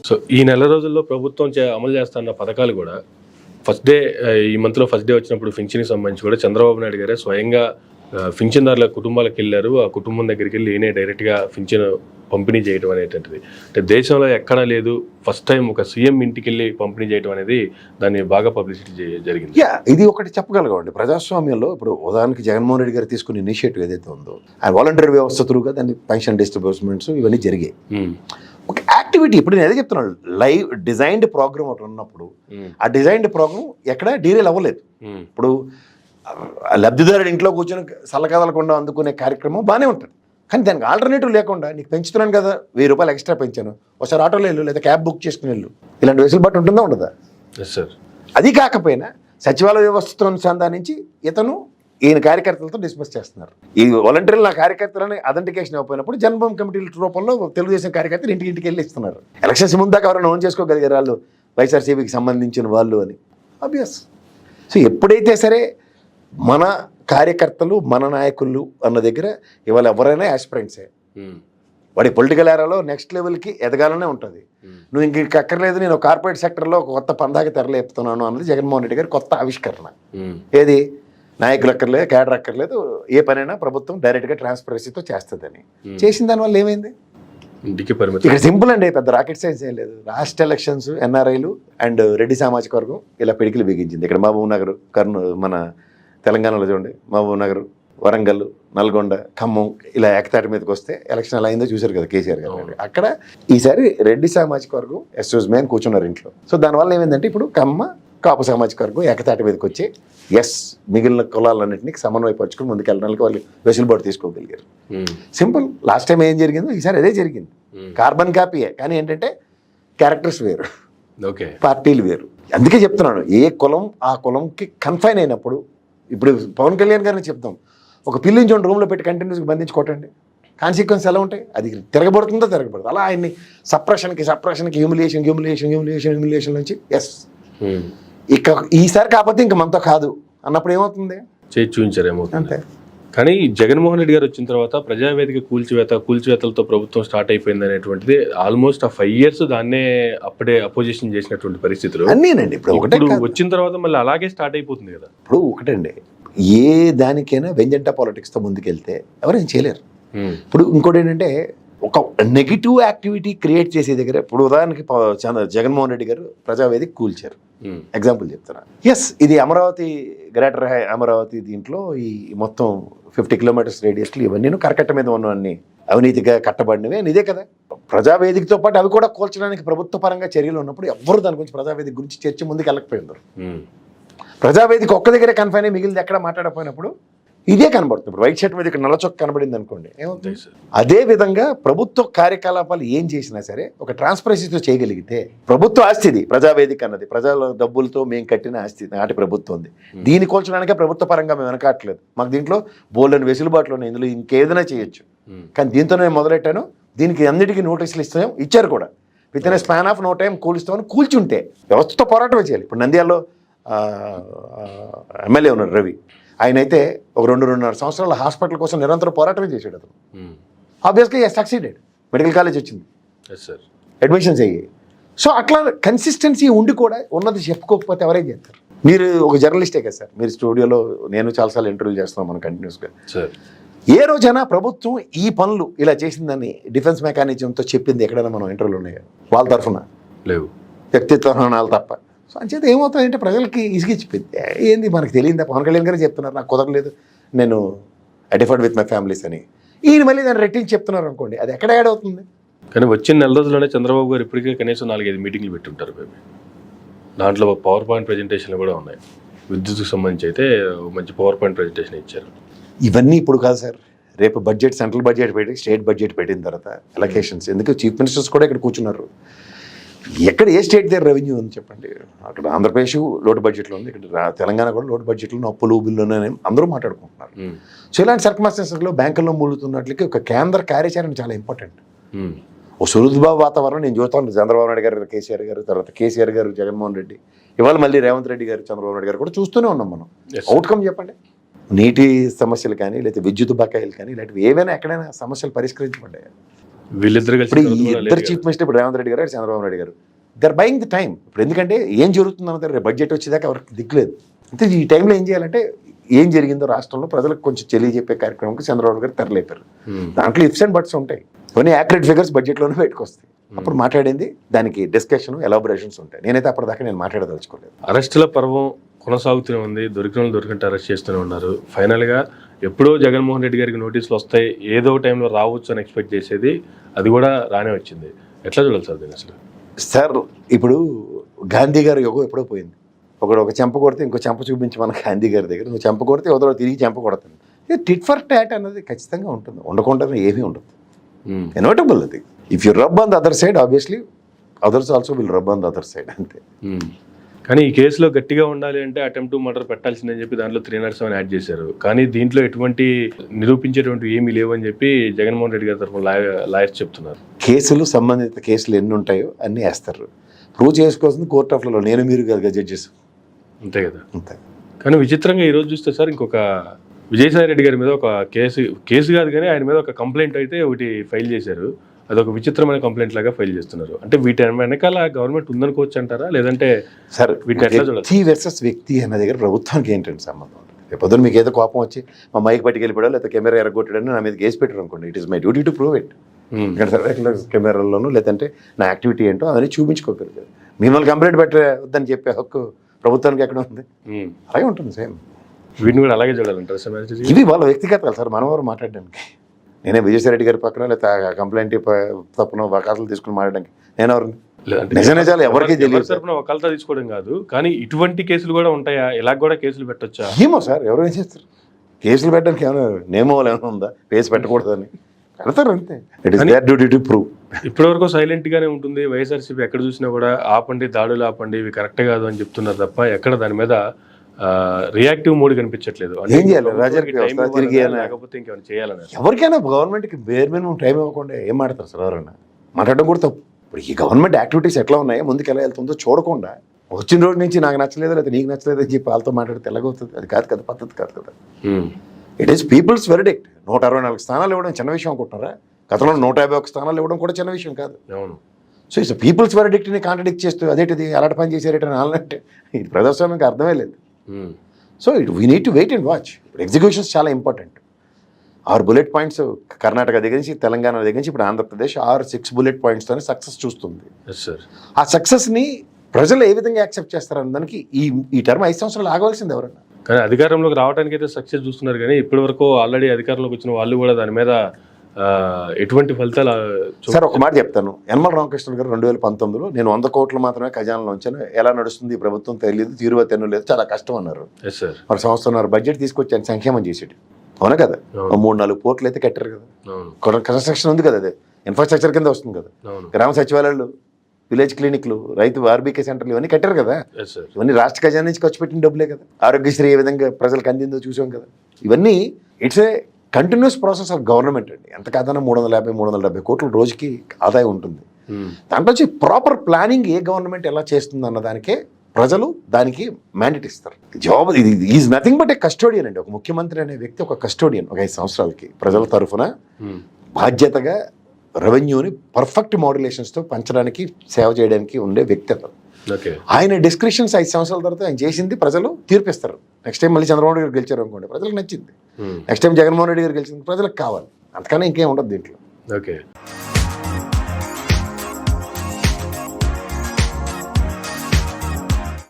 So ఈ నెల రోజుల్లో ప్రభుత్వం అమలు చేస్తున్న పథకాలు కూడా ఫస్ట్ డే, ఈ మంత్లో ఫస్ట్ డే వచ్చినప్పుడు పింఛన్కి సంబంధించి కూడా చంద్రబాబు నాయుడు గారే స్వయంగా పింఛన్దారుల కుటుంబాలకు వెళ్ళారు. ఆ కుటుంబం దగ్గరికి వెళ్ళి ఈయనే డైరెక్ట్గా పింఛన్ పంపిణీ చేయడం అనేటువంటిది అంటే దేశంలో ఎక్కడా లేదు. ఫస్ట్ టైం ఒక సీఎం ఇంటికి వెళ్ళి పంపిణీ చేయడం అనేది దాన్ని బాగా పబ్లిసిటీ జరిగింది. ఇది ఒకటి చెప్పగలగండి. ప్రజాస్వామ్యంలో ఇప్పుడు ఉదాహరణకి జగన్మోహన్ రెడ్డి గారు తీసుకున్న ఇనిషియేటివ్ ఏదైతే ఉందో ఆ వాలంటరీ వ్యవస్థ త్రూగా దాన్ని పెన్షన్ డిస్ట్రిబ్యూషన్మెంట్స్ ఇవన్నీ జరిగాయి. ఒక యాక్టివిటీ ఇప్పుడు నేను అదే చెప్తున్నాను, లైవ్ డిజైన్డ్ ప్రోగ్రామ్ ఒకటి ఉన్నప్పుడు ఆ డిజైన్డ్ ప్రోగ్రామ్ ఎక్కడ డీరేల్ అవ్వలేదు. ఇప్పుడు లబ్ధిదారుడు ఇంట్లో కూర్చొని సల్లకదలకుండా అందుకునే కార్యక్రమం బాగానే ఉంటుంది, కానీ దానికి ఆల్టర్నేటివ్ లేకుండా నీకు పెంచుతున్నాను కదా 1000 రూపాయలు ఎక్స్ట్రా పెంచాను, ఒకసారి ఆటోలో వెళ్ళు లేదా క్యాబ్ బుక్ చేసుకుని వెళ్ళు, ఇలాంటి వెసులుబాటు ఉంటుందా ఉండదా? సార్ అది కాకపోయినా సచివాలయ వ్యవస్థతో అనుసంధానించి ఈయన కార్యకర్తలతో డిస్మిస్ చేస్తున్నారు. ఈ వాలంటీర్లు నా కార్యకర్తలని అథెంటికేషన్ ఇవ్వకపోయినప్పుడు జన్మభూమి కమిటీల రూపంలో తెలుగుదేశం కార్యకర్తలు ఇంటికి వెళ్ళి ఇస్తున్నారు. ఎలక్షన్స్ ముందాక ఎవరైనా ఓన్ చేసుకోగలిగారు వాళ్ళు వైఎస్ఆర్సీపీకి సంబంధించిన వాళ్ళు అని ఆబ్వియస్. సో ఎప్పుడైతే సరే మన కార్యకర్తలు మన నాయకులు అన్న దగ్గర ఇవాళ ఎవరైనా యాస్పిరెంట్సే, వాడి పొలిటికల్ ఏరాలో నెక్స్ట్ లెవెల్కి ఎదగాలనే ఉంటుంది. నువ్వు ఇంక అక్కర్లేదు నేను కార్పొరేట్ సెక్టర్లో ఒక కొత్త పందాకి తెరలేపుతున్నాను అన్నది జగన్మోహన్ రెడ్డి గారి కొత్త ఆవిష్కరణ. ఏది నాయకులు అక్కర్లేదు, క్యాడర్ అక్కర్లేదు, ఏ పనైనా ప్రభుత్వం డైరెక్ట్గా ట్రాన్స్పరెన్సీతో చేస్తుందని చేసిన దానివల్ల ఏమైంది? ఇక్కడ సింపుల్ అండి, పెద్ద రాకెట్ సైన్స్ ఏం లేదు. లాస్ట్ ఎలక్షన్స్ ఎన్ఆర్ఐలు అండ్ రెడ్డి సామాజిక వర్గం ఇలా పిడికిలు బిగించింది. ఇక్కడ మహబూబ్ నగర్, కర్నూలు, మన తెలంగాణలో చూడండి మహబూబ్ నగర్, వరంగల్, నల్గొండ, ఖమ్మం ఇలా ఏకతాటి మీదకి వస్తే ఎలక్షన్ ఎలా అయిందో చూశారు కదా కేసీఆర్ గారు. అక్కడ ఈసారి రెడ్డి సామాజిక వర్గం ఎస్యూజ్ మెయిన్ కూర్చున్నారు ఇంట్లో. సో దానివల్ల ఏమైందంటే ఇప్పుడు కమ్మ కాపు సామాజిక వర్గం ఏకతాటి మీదకి వచ్చి మిగిలిన కులాలన్నింటినీ సమన్వయపరుచుకుని ముందుకెళ్ళడానికి వాళ్ళు వెసులుబాటు తీసుకోగలిగారు. సింపుల్. లాస్ట్ టైం ఏం జరిగిందో ఈసారి అదే జరిగింది. కార్బన్ కాపీయే, కానీ ఏంటంటే క్యారెక్టర్స్ వేరు, పార్టీలు వేరు. అందుకే చెప్తున్నాను, ఏ కులం ఆ కులంకి కన్ఫైన్ అయినప్పుడు ఇప్పుడు పవన్ కళ్యాణ్ గారిని చెప్తాం, ఒక పిల్లిని చూడండి రూమ్లో పెట్టి కంటిన్యూస్గా బంధించి కొట్టండి, కాన్సిక్వెన్స్ ఎలా ఉంటాయి? అది తిరగబడుతుందో తిరగబడుతుంది. అలా ఆయన్ని సప్రెషన్కి హ్యూమిలియేషన్ నుంచి ఇక ఈసారి కాకపోతే ఇంక మనతో కాదు అన్నప్పుడు ఏమవుతుంది? చేసి చూపించారేమో అంతే. కానీ జగన్మోహన్ రెడ్డి గారు వచ్చిన తర్వాత ప్రజావేదిక కూల్చివేతలతో ప్రభుత్వం స్టార్ట్ అయిపోయింది అనేటువంటిది ఆల్మోస్ట్ ఆ 5 years దాన్నే అప్పుడే అపోజిషన్ చేసినటువంటి పరిస్థితులు అన్నీనండి. ఇప్పుడు వచ్చిన తర్వాత మళ్ళీ అలాగే స్టార్ట్ అయిపోతుంది కదా. ఇప్పుడు ఒకటండి, ఏ దానికైనా వెంజెంటా పాలిటిక్స్తో ముందుకెళ్తే ఎవరేం చేయలేరు. ఇప్పుడు ఇంకోటి ఏంటంటే ఒక నెగిటివ్ యాక్టివిటీ క్రియేట్ చేసే దగ్గర ఇప్పుడు ఉదాహరణకి జగన్మోహన్ రెడ్డి గారు ప్రజావేదిక కూల్చారు, ఎగ్జాంపుల్ చెప్తున్నా. ఇది అమరావతి, గ్రేటర్ అమరావతి దీంట్లో ఈ మొత్తం 50 kilometers రేడియస్లు ఇవన్నీ కరకట్ట మీద ఉన్నవన్నీ అవినీతిగా కట్టబడినవి ఇదే కదా. ప్రజావేదికతో పాటు అవి కూడా కూల్చడానికి ప్రభుత్వ పరంగా చర్యలు ఉన్నప్పుడు ఎవ్వరు దాని గురించి ప్రజావేదిక గురించి చర్చ ముందుకు వెళ్ళకపోయినారు. ప్రజావేదిక ఒక్క దగ్గరే కన్ఫైన్ అయ్యి మిగిలింది ఎక్కడ మాట్లాడకపోయినప్పుడు ఇదే కనబడుతుంది. ఇప్పుడు వైట్ షర్ట్ మీద ఇక్కడ నల్లచొక్క కనబడింది అనుకోండి, ఏమవుతుంది? అదే విధంగా ప్రభుత్వ కార్యకలాపాలు ఏం చేసినా సరే ఒక ట్రాన్స్పరెన్సీతో చేయగలిగితే, ప్రభుత్వ ఆస్తి ఇది ప్రజావేదిక అన్నది, ప్రజల డబ్బులతో మేము కట్టిన ఆస్తి, నాటి ప్రభుత్వం ఉంది. దీన్ని కోల్చడానికే ప్రభుత్వ పరంగా మేము వెనకాట్లేదు. మాకు దీంట్లో బోల్డెన్ వెసులుబాట్లు ఉన్నాయి, ఇందులో ఇంకేదైనా చేయొచ్చు. కానీ దీంతో నేను మొదలెట్టాను, దీనికి అన్నిటికీ నోటీసులు ఇచ్చారు కూడా. Within span of no time కూలుస్తామని కూల్చుంటే వ్యవస్థతో పోరాటం చేయాలి. ఇప్పుడు నంద్యాలలో ఎమ్మెల్యే ఉన్నారు రవి, ఆయన అయితే ఒక 2-2.5 సంవత్సరాల హాస్పిటల్ కోసం నిరంతరం పోరాటమే చేసాడు అతను. ఆబ్వియస్లీ సక్సీడెడ్, మెడికల్ కాలేజ్ వచ్చింది, అడ్మిషన్స్ అయ్యాయి. సో అట్లా కన్సిస్టెన్సీ ఉండి కూడా ఉన్నది చెప్పుకోకపోతే ఎవరేం చేస్తారు? మీరు ఒక జర్నలిస్టే కదా సార్, మీరు స్టూడియోలో నేను చాలాసార్లు ఇంటర్వ్యూలు చేస్తున్నాం మనం కంటిన్యూస్గా. ఏ రోజైనా ప్రభుత్వం ఈ పనులు ఇలా చేసిందని డిఫెన్స్ మెకానిజంతో చెప్పింది ఎక్కడైనా మనం ఇంటర్వ్యూలు ఉన్నాయా? వాళ్ళ తరఫున లేవు, వ్యక్తిత్వ హననాలు తప్ప. సో అంచేత ఏమవుతుందంటే ప్రజలకి ఇసిగిచ్చిపోయింది. ఏంది మనకు తెలియదా? పవన్ కళ్యాణ్ గారు చెప్తున్నారు నాకు కుదరలేదు, నేను అడిఫర్డ్ విత్ మై ఫ్యామిలీస్ అని. ఈయన మళ్ళీ దాన్ని రెట్టించి చెప్తున్నారు అనుకోండి, అది ఎక్కడ యాడ్ అవుతుంది? కానీ వచ్చిన నెల రోజుల్లోనే చంద్రబాబు గారు ఇప్పటికే కనీసం 4-5 మీటింగ్లు పెట్టుంటారు. దాంట్లో పవర్ పాయింట్ ప్రెజెంటేషన్లు కూడా ఉన్నాయి. విద్యుత్కు సంబంధించి అయితే మంచి పవర్ పాయింట్ ప్రెజెంటేషన్ ఇచ్చారు. ఇవన్నీ ఇప్పుడు కాదు సార్, రేపు బడ్జెట్, సెంట్రల్ బడ్జెట్ పెట్టి స్టేట్ బడ్జెట్ పెట్టిన తర్వాత ఎలక్షన్స్. ఎందుకు చీఫ్ మినిస్టర్స్ కూడా ఇక్కడ కూర్చున్నారు. ఎక్కడ ఏ స్టేట్ దగ్గర రెవెన్యూ ఉంది చెప్పండి? అక్కడ ఆంధ్రప్రదేశ్ లోటు బడ్జెట్లో ఉంది, ఇక్కడ తెలంగాణ కూడా లోటు బడ్జెట్లో అప్పులు బిల్లునే అందరూ మాట్లాడుకుంటున్నారు. సో ఇలాంటి సర్కమ్స్టాన్సెస్లో బ్యాంకుల్లో మూలుతున్నట్లకి ఒక కేంద్ర కార్యాచరణ చాలా ఇంపార్టెంట్. ఓ సుహృద్భావ వాతావరణం నేను చూస్తాను. చంద్రబాబు నాయుడు గారు, కేసీఆర్ గారు, తర్వాత కేసీఆర్ గారు, జగన్మోహన్ రెడ్డి, ఇవాళ మళ్ళీ రేవంత్ రెడ్డి గారు, చంద్రబాబు నాయుడు గారు కూడా చూస్తూనే ఉన్నాం మనం. అవుట్కమ్ చెప్పండి. నీటి సమస్యలు కానీ, లేకపోతే విద్యుత్ బకాయిలు కానీ, ఇలాంటివి ఏవైనా ఎక్కడైనా సమస్యలు పరిష్కరించబడ్డాయి? వీళ్ళిద్దరు కలిసి ఇప్పుడు ఈ తర్వాత కూడా ఇద్దరు లేదు చీఫ్ మినిస్టర్ ఇప్పుడు రేవంత్ రెడ్డి గారు చంద్రబాబు నాయుడు గారు దర్ బయింగ్ ది టైం. ఇప్పుడు ఎందుకంటే ఏం జరుగుతుందన్నది రేపు బడ్జెట్ వచ్చేదాకా ఎవరికి దిక్కులేదు. అంటే ఈ టైంలో ఏం చేయాలంటే ఏం జరిగిందో రాష్ట్రంలో ప్రజలకు కొంచెం తెలియజెప్పే కార్యక్రమంకి చంద్రబాబు గారు తెరలేపారు. దాంట్లో ఇఫ్స్ అండ్ బట్స్ ఉంటాయి, కొన్ని యాక్యురేట్ ఫిగర్స్ బడ్జెట్లోనే బయటకు వస్తాయి. అప్పుడు మాట్లాడింది దానికి డిస్కషన్ ఎలాబొరేషన్స్ ఉంటాయి. నేనైతే అప్పటిదాకా నేను మాట్లాడదలుచుకోలేదు. అరెస్టుల పర్వం కొనసాగుతూనే ఉంది. దొరికిన వాళ్ళు దొరికినట్టు అరెస్ట్ చేస్తూనే ఉన్నారు. ఫైనల్గా ఎప్పుడో జగన్మోహన్ రెడ్డి గారికి నోటీసులు వస్తాయి, ఏదో టైంలో రావచ్చు అని ఎక్స్పెక్ట్ చేసేది, అది కూడా రానే వచ్చింది. ఎట్లా చూడాలి సార్ దీన్ని అసలు? సార్ ఇప్పుడు గాంధీ గారి యోగం ఎప్పుడో పోయింది. ఒకడు ఒక చెంప కొడితే ఇంకో చెంప చూపించి మన గాంధీ గారి దగ్గర నువ్వు చెంప కొడితే ఎవరో తిరిగి చెంప కొడతాను. ఇది టిట్ ఫర్ టాట్ అనేది ఖచ్చితంగా ఉంటుంది, ఉండకుండా ఏమీ ఉండదు. ఇన్వర్టబుల్ అది. If you rub on the other side obviously others also will rub on the other side, అంతే. కానీ ఈ కేసులో గట్టిగా ఉండాలి అంటే అటెంప్ట్ టు మర్డర్ పెట్టాల్సిందని చెప్పి దాంట్లో 307 యాడ్ చేశారు. కానీ దీంట్లో ఎటువంటి నిరూపించేటువంటి ఏమీ లేవని చెప్పి జగన్మోహన్ రెడ్డి గారి తరఫున లాయర్స్ చెప్తున్నారు. కేసులు సంబంధిత కేసులు ఎన్ని ఉంటాయో అన్నీ వేస్తారు. ప్రూవ్ చేసుకోవాల్సింది కోర్ట్ ఆఫ్ లాలో నేను మీరు కాదు జడ్జెస్, అంతే కదా. అంతే. కానీ విచిత్రంగా ఈరోజు చూస్తే సార్ ఇంకొక విజయసాయి రెడ్డి గారి మీద ఒక కేసు కాదు కానీ ఆయన మీద ఒక కంప్లైంట్ అయితే ఒకటి ఫైల్ చేశారు. అదొక విచిత్రమైన కంప్లైంట్ లాగా ఫైల్ చేస్తున్నారు. అంటే వీటి వెనకాల గవర్నమెంట్ ఉందనుకోవచ్చు అంటారా, లేదంటే సార్ వీటిని ఎట్లా చూడాలి? వ్యక్తి వర్సెస్ వ్యక్తి అన్న దగ్గర ప్రభుత్వానికి ఏంటంటే సంబంధం. రేపొద్దున మీకు ఏదో కోపం వచ్చి మా మైక్ పట్టుకెళ్ళిపోయాడు లేదా కెమెరా ఎరగొట్టాడని నా మీద కేసు పెట్టారు అనుకోండి, it is my duty to prove it. ఇక్కడ సర్వేకులర్ కెమెరాల్లోనూ లేదంటే నా యాక్టివిటీ ఏంటో అవన్నీ చూపించుకోగలిగారు. మిమ్మల్ని కంప్లైంట్ పెట్టద్దని చెప్పే హక్కు ప్రభుత్వానికి ఎక్కడ ఉంది? అలాగే ఉంటుంది సేమ్. వీటిని కూడా అలాగే చూడాలంటారు సార్? ఇవి వాళ్ళ వ్యక్తిగతాలు సార్, మనవారు మాట్లాడడానికి. నేనే విజయసాయి రెడ్డి గారి పక్కన లేదా కంప్లైంట్ తప్పున వకాతలు తీసుకుని మాట్లాడడానికి నేను ఎవరు? నిజాలు ఎవరికి తెలియదు. వకాలతో తీసుకోవడం కాదు కానీ ఇటువంటి కేసులు కూడా ఉంటాయా? ఇలా కూడా కేసులు పెట్టొచ్చా? ఏమో సార్, ఎవరు ఏం చేస్తారు? కేసులు పెట్టడానికి ఏమైనా నేమోలు ఏమైనా ఉందా? కేసు పెట్టకూడదని పెడతారు, అంతే. It is their duty to prove. ఇప్పటివరకు సైలెంట్ గానే ఉంటుంది వైఎస్ఆర్సీపీ. ఎక్కడ చూసినా కూడా ఆపండి, దాడులు ఆపండి, ఇవి కరెక్ట్ కాదు అని చెప్తున్నారు తప్ప ఎక్కడ దాని మీద రియాక్టివ్ మోడ్ కనిపించట్లేదు. ఏం చేయాలి? రాజాకి తిరిగి లేకపోతే ఇంకేమైనా చేయాలని? ఎవరికైనా గవర్నమెంట్కి బేర్ మినిమం టైం ఇవ్వకుండా ఏం మాట్లాడతారు సార్? ఎవరైనా మాట్లాడడం కూడా తప్పు. ఇప్పుడు ఈ గవర్నమెంట్ యాక్టివిటీస్ ఎట్లా ఉన్నాయో, ముందుకు ఎలా వెళ్తుందో చూడకుండా వచ్చిన రోజు నుంచి నాకు నచ్చలేదు లేదా నీకు నచ్చలేదు అని చెప్పి వాళ్ళతో మాట్లాడితే ఎలాగవుతుంది? అది కాదు కదా, పద్ధతి కాదు కదా. It is peoples verdict. 164 స్థానాలు ఇవ్వడం చిన్న విషయం అనుకుంటున్నారా? గతంలో 151 స్థానాలు ఇవ్వడం కూడా చిన్న విషయం కాదు. అవును. సో ఇట్స్ పీపుల్స్ వెర్డిక్ట్ని కాంట్రడిక్ట్ చేస్తూ అదేంటిది అలాంటి పని చేశారేటని అనాలంటే ఇది ప్రజాస్వామ్యానికి అర్థమే లేదు. So we need to wait and watch. ఇప్పుడు ఎగ్జిక్యూషన్స్ చాలా ఇంపార్టెంట్. 6 బుల్లెట్ పాయింట్స్ కర్ణాటక దగ్గర నుంచి, తెలంగాణ దగ్గర నుంచి, ఇప్పుడు ఆంధ్రప్రదేశ్ 6 బుల్లెట్ పాయింట్స్తోనే సక్సెస్ చూస్తుంది. ఆ సక్సెస్ని ప్రజలు ఏ విధంగా యాక్సెప్ట్ చేస్తారన్న దానికి ఈ టర్మ్ 5 సంవత్సరాలు ఆగవలసింది ఎవరన్నా. కానీ అధికారంలోకి రావడానికి అయితే సక్సెస్ చూస్తున్నారు కానీ ఇప్పటి వరకు ఆల్రెడీ అధికారంలోకి వచ్చిన వాళ్ళు కూడా దాని మీద ఎటువంటి ఫలితాలు? సార్ ఒక మాట చెప్తాను. యనమల రామకృష్ణ గారు 2019లో నేను 100 కోట్లు మాత్రమే ఖజానాలో ఉంచాను, ఎలా నడుస్తుంది ఈ ప్రభుత్వం తెలియదు, తీరువతెన్ను లేదు, చాలా కష్టం అన్నారు. మరి సంవత్సరంన్నర బడ్జెట్ తీసుకొచ్చి సంక్షేమం చేసేది, అవునా కదా? 3-4 పోర్ట్లు అయితే కట్టారు కదా, కన్స్ట్రక్షన్ ఉంది కదా, అదే ఇన్ఫ్రాస్ట్రక్చర్ కింద వస్తుంది కదా. గ్రామ సచివాలయాలు, విలేజ్ క్లినిక్లు, రైతు ఆర్బీకే సెంటర్లు ఇవన్నీ కట్టారు కదా. ఇవన్నీ రాష్ట్ర ఖజానా నుంచి ఖర్చు పెట్టిన డబ్బులే కదా. ఆరోగ్యశ్రీ ఏ విధంగా ప్రజలకు అందిందో చూసాం కదా. ఇవన్నీ it's a continuous process of government అండి. ఎంత కాదన్నా 350-370 కోట్ల రోజుకి ఆదాయం ఉంటుంది. దాంట్లో వచ్చి ప్రాపర్ ప్లానింగ్ ఏ గవర్నమెంట్ ఎలా చేస్తుంది అన్న దానికే ప్రజలు దానికి మ్యాండేట్ ఇస్తారు. జాబ్ ఇది is nothing but A custodian అండి. ఒక ముఖ్యమంత్రి అనే వ్యక్తి ఒక కస్టోడియన్. ఒక 5 సంవత్సరాలకి ప్రజల తరఫున బాధ్యతగా రెవెన్యూని పర్ఫెక్ట్ మాడ్యులేషన్స్తో పంచడానికి, సేవ చేయడానికి ఉండే వ్యక్తి అతను. ఆయన డిస్క్రిప్షన్స్ 5 సంవత్సరాల తర్వాత ఆయన చేసింది ప్రజలు తీర్పిస్తారు. నెక్స్ట్ టైం మళ్ళీ చంద్రబాబు గారు గెలిచారు అనుకోండి, ప్రజలకు నచ్చింది. నెక్స్ట్ టైం జగన్మోహన్ రెడ్డి గారు గెలిచింది ప్రజలకు కావాలి. అంతకన్నా ఇంకేం ఉండదు దీంట్లో. ఓకే.